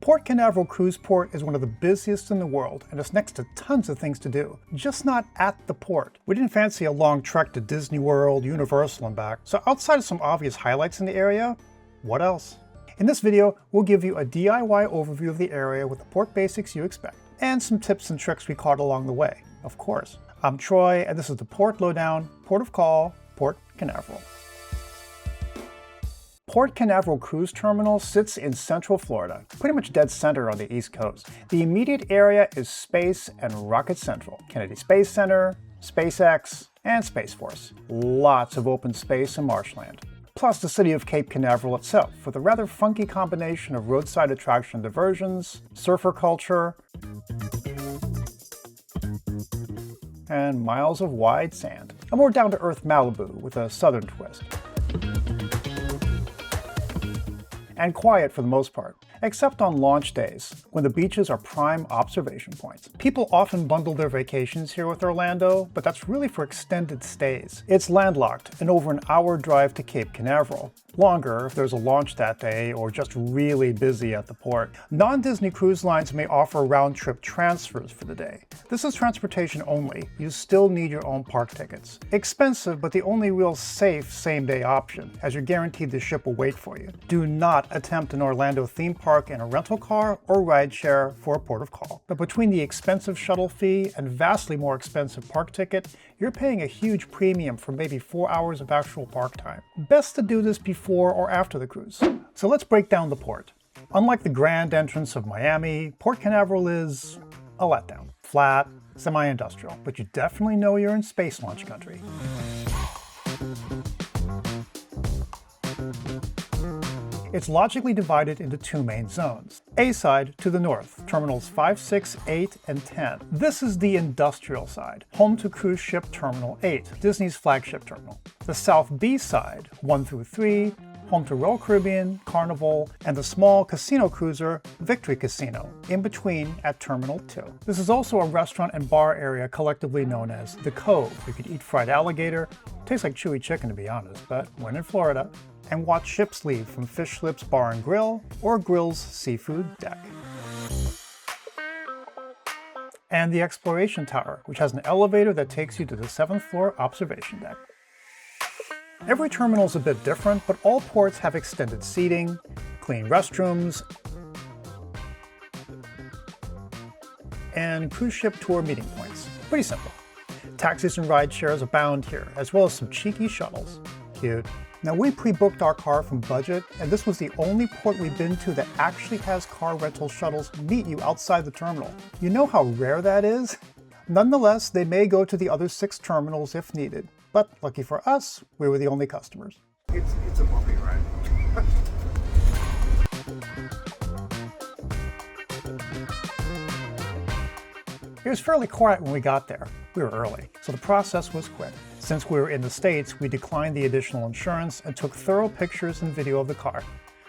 Port Canaveral Cruise Port is one of the busiest in the world, and it's next to tons of things to do, just not at the port. We didn't fancy a long trek to Disney World, Universal, and back, so outside of some obvious highlights in the area, what else? In this video, we'll give you a DIY overview of the area with the port basics you expect, and some tips and tricks we caught along the way, of course. I'm Troy, and this is the Port Lowdown, Port of Call, Port Canaveral. Port Canaveral Cruise Terminal sits in Central Florida, pretty much dead center on the East Coast. The immediate area is Space and Rocket Central, Kennedy Space Center, SpaceX, and Space Force. Lots of open space and marshland. Plus the city of Cape Canaveral itself, with a rather funky combination of roadside attraction diversions, surfer culture, and miles of wide sand. A more down-to-earth Malibu with a southern twist. And quiet for the most part, except on launch days, when the beaches are prime observation points. People often bundle their vacations here with Orlando, but that's really for extended stays. It's landlocked and over an hour drive to Cape Canaveral. Longer if there's a launch that day or just really busy at the port. Non-Disney cruise lines may offer round-trip transfers for the day. This is transportation only. You still need your own park tickets. Expensive, but the only real safe same-day option, as you're guaranteed the ship will wait for you. Do not attempt an Orlando theme park in a rental car or rideshare for a port of call. But between the expensive shuttle fee and vastly more expensive park ticket, you're paying a huge premium for maybe 4 hours of actual park time. Best to do this before or after the cruise. So let's break down the port. Unlike the grand entrance of Miami, Port Canaveral is a letdown. Flat, semi-industrial, but you definitely know you're in space launch country. It's logically divided into two main zones. A side to the north, terminals 5, 6, 8, and 10. This is the industrial side, home to cruise ship terminal 8, Disney's flagship terminal. The south B side, 1 through 3, home to Royal Caribbean, Carnival, and the small casino cruiser, Victory Casino, in between at Terminal 2. This is also a restaurant and bar area collectively known as The Cove. You could eat fried alligator, tastes like chewy chicken to be honest, but when in Florida, and watch ships leave from Fish Lips Bar and Grill or Grill's Seafood Deck. And the Exploration Tower, which has an elevator that takes you to the 7th floor observation deck. Every terminal is a bit different, but all ports have extended seating, clean restrooms, and cruise ship tour meeting points. Pretty simple. Taxis and ride shares abound here, as well as some cheeky shuttles. Cute. Now we pre-booked our car from budget, and this was the only port we've been to that actually has car rental shuttles meet you outside the terminal. You know how rare that is? Nonetheless, they may go to the other 6 terminals if needed, but lucky for us, we were the only customers. It's a bumpy ride. It was fairly quiet when we got there. We were early, so the process was quick. Since we were in the States, we declined the additional insurance and took thorough pictures and video of the car.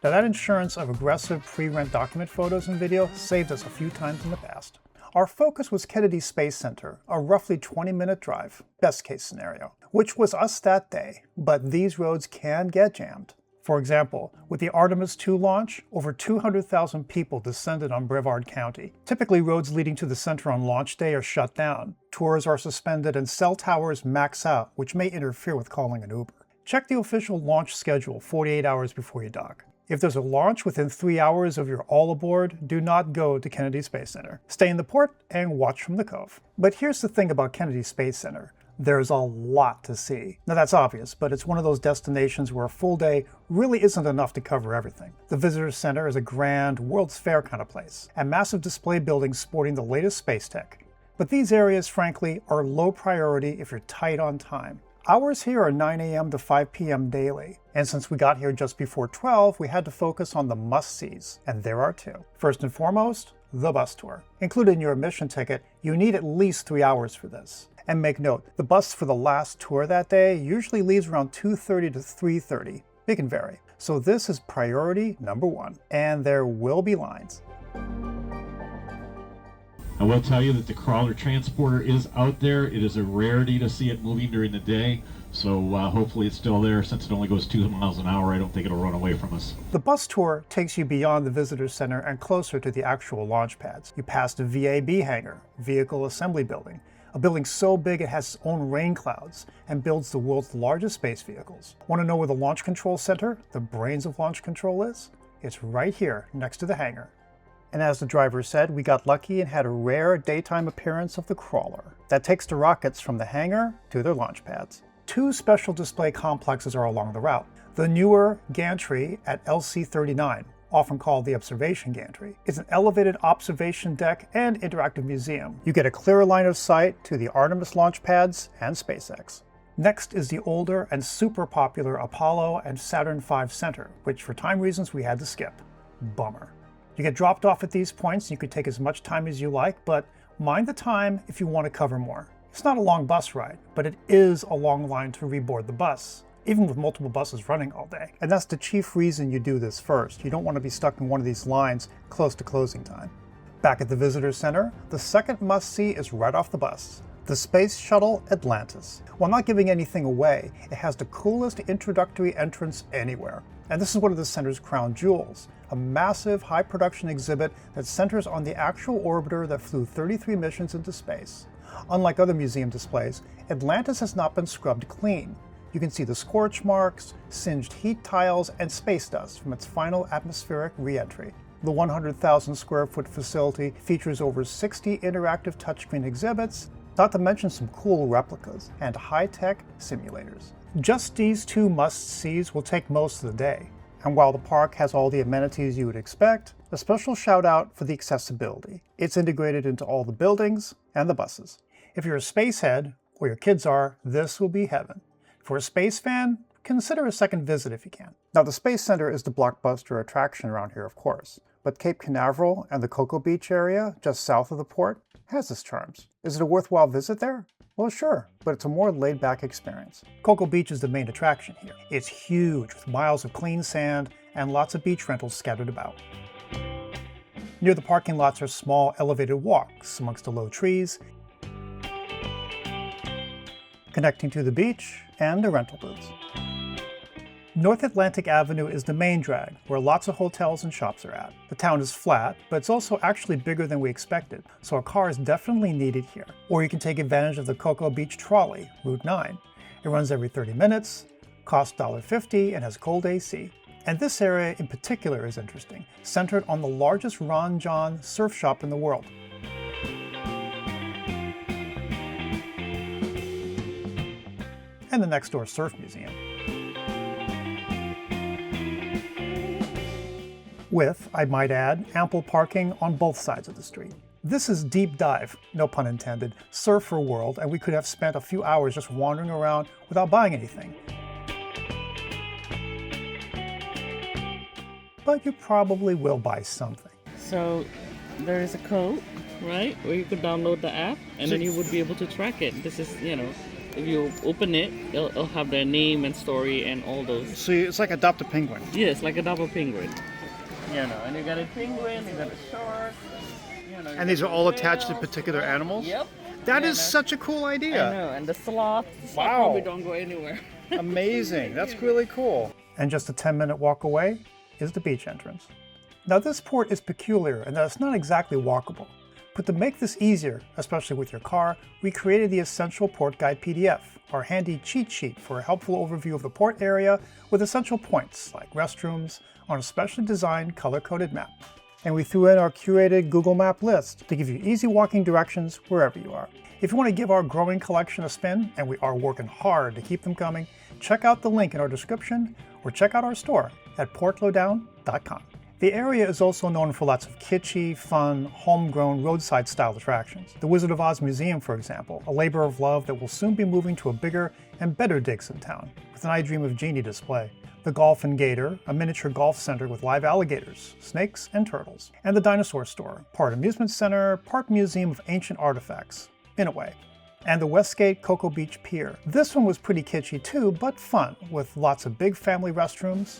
Now that insurance of aggressive pre-rent document photos and video saved us a few times in the past. Our focus was Kennedy Space Center, a roughly 20-minute drive, best case scenario, which was us that day, but these roads can get jammed. For example, with the Artemis II launch, over 200,000 people descended on Brevard County. Typically, roads leading to the center on launch day are shut down, tours are suspended, and cell towers max out, which may interfere with calling an Uber. Check the official launch schedule 48 hours before you dock. If there's a launch within 3 hours of your all aboard, do not go to Kennedy Space Center. Stay in the port and watch from the Cove. But here's the thing about Kennedy Space Center. There's a lot to see. Now that's obvious, but it's one of those destinations where a full day really isn't enough to cover everything. The Visitor Center is a grand, World's Fair kind of place, and massive display buildings sporting the latest space tech. But these areas, frankly, are low priority if you're tight on time. Hours here are 9 a.m. to 5 p.m. daily, and since we got here just before 12, we had to focus on the must-sees, and there are 2. First and foremost, the bus tour. Included in your admission ticket, you need at least 3 hours for this. And make note, the bus for the last tour that day usually leaves around 2:30 to 3:30. It can vary. So this is priority number 1, and there will be lines. I will tell you that the crawler transporter is out there. It is a rarity to see it moving during the day. So hopefully it's still there. Since it only goes 2 miles an hour, I don't think it'll run away from us. The bus tour takes you beyond the visitor center and closer to the actual launch pads. You pass the VAB hangar, Vehicle Assembly Building, a building so big it has its own rain clouds and builds the world's largest space vehicles. Want to know where the Launch Control Center, the brains of launch control, is? It's right here, next to the hangar. And as the driver said, we got lucky and had a rare daytime appearance of the crawler that takes the rockets from the hangar to their launch pads. 2 special display complexes are along the route. The newer gantry at LC-39, often called the Observation Gantry, is an elevated observation deck and interactive museum. You get a clearer line of sight to the Artemis launch pads and SpaceX. Next is the older and super popular Apollo and Saturn V Center, which for time reasons we had to skip. Bummer. You get dropped off at these points and you could take as much time as you like, but mind the time if you want to cover more. It's not a long bus ride, but it is a long line to reboard the bus, even with multiple buses running all day. And that's the chief reason you do this first. You don't want to be stuck in one of these lines close to closing time. Back at the visitor center, the second must-see is right off the bus. The Space Shuttle Atlantis. While not giving anything away, it has the coolest introductory entrance anywhere. And this is one of the center's crown jewels, a massive high-production exhibit that centers on the actual orbiter that flew 33 missions into space. Unlike other museum displays, Atlantis has not been scrubbed clean. You can see the scorch marks, singed heat tiles, and space dust from its final atmospheric re-entry. The 100,000 square foot facility features over 60 interactive touchscreen exhibits, not to mention some cool replicas and high-tech simulators. Just these 2 must-sees will take most of the day. And while the park has all the amenities you would expect, a special shout out for the accessibility. It's integrated into all the buildings and the buses. If you're a space head, or your kids are, this will be heaven. For a space fan, consider a second visit if you can. Now the Space Center is the blockbuster attraction around here, of course, but Cape Canaveral and the Cocoa Beach area, just south of the port, has its charms. Is it a worthwhile visit there? Well, sure, but it's a more laid-back experience. Cocoa Beach is the main attraction here. It's huge, with miles of clean sand and lots of beach rentals scattered about. Near the parking lots are small elevated walks amongst the low trees, connecting to the beach and the rental booths. North Atlantic Avenue is the main drag, where lots of hotels and shops are at. The town is flat, but it's also actually bigger than we expected, so a car is definitely needed here. Or you can take advantage of the Cocoa Beach Trolley, Route 9. It runs every 30 minutes, costs $1.50, and has cold AC. And this area in particular is interesting, centered on the largest Ron Jon Surf Shop in the world. And the next door surf museum. With, I might add, ample parking on both sides of the street. This is deep dive, no pun intended, surfer world, and we could have spent a few hours just wandering around without buying anything. But you probably will buy something. So there is a code, right, where you could download the app and then you would be able to track it. This is, if you open it, it'll have their name and story and all those. So it's like Adopt a Penguin. Yes, like Adopt a Penguin. And you got a penguin, you got a shark. And these are all attached to particular animals? Yep. That is such a cool idea. I know, and the sloth. Wow. Probably don't go anywhere. Amazing. That's really cool. And just a 10-minute walk away is the beach entrance. Now this port is peculiar in that it's not exactly walkable. But to make this easier, especially with your car, we created the Essential Port Guide PDF, our handy cheat sheet for a helpful overview of the port area with essential points like restrooms on a specially designed color-coded map. And we threw in our curated Google Map list to give you easy walking directions wherever you are. If you want to give our growing collection a spin, and we are working hard to keep them coming, check out the link in our description or check out our store at portlowdown.com. The area is also known for lots of kitschy, fun, homegrown, roadside-style attractions. The Wizard of Oz Museum, for example, a labor of love that will soon be moving to a bigger and better Dixon town, with an I Dream of Jeannie display. The Golf and Gator, a miniature golf center with live alligators, snakes, and turtles. And the Dinosaur store, part amusement center, part museum of ancient artifacts, in a way. And the Westgate Cocoa Beach Pier. This one was pretty kitschy too, but fun, with lots of big family restrooms,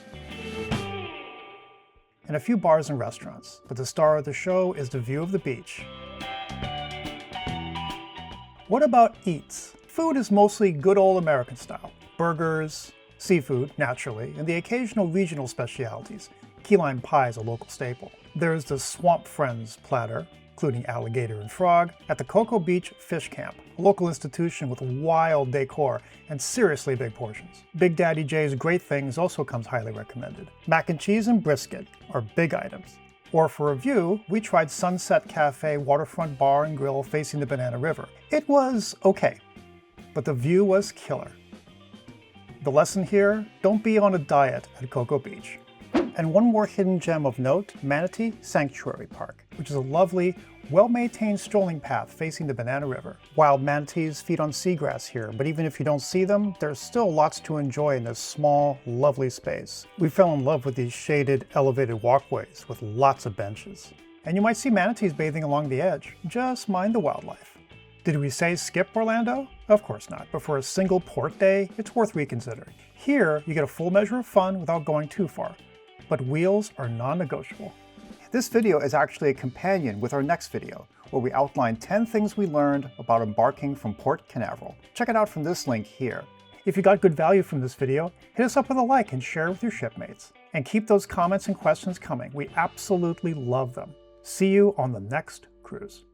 and a few bars and restaurants, but the star of the show is the view of the beach. What about eats? Food is mostly good old American style. burgers, seafood, naturally, and the occasional regional specialities. Key lime pie is a local staple. There's the Swamp Friends platter, including alligator and frog, at the Cocoa Beach Fish Camp, a local institution with wild decor and seriously big portions. Big Daddy Jay's Great Things also comes highly recommended. Mac and cheese and brisket are big items. Or for a view, we tried Sunset Cafe Waterfront Bar and Grill facing the Banana River. It was okay, but the view was killer. The lesson here, don't be on a diet at Cocoa Beach. And one more hidden gem of note, Manatee Sanctuary Park, which is a lovely, well-maintained strolling path facing the Banana River. Wild manatees feed on seagrass here, but even if you don't see them, there's still lots to enjoy in this small, lovely space. We fell in love with these shaded, elevated walkways with lots of benches. And you might see manatees bathing along the edge. Just mind the wildlife. Did we say skip Orlando? Of course not, but for a single port day, it's worth reconsidering. Here, you get a full measure of fun without going too far. But wheels are non-negotiable. This video is actually a companion with our next video, where we outline 10 things we learned about embarking from Port Canaveral. Check it out from this link here. If you got good value from this video, hit us up with a like and share with your shipmates. And keep those comments and questions coming. We absolutely love them. See you on the next cruise.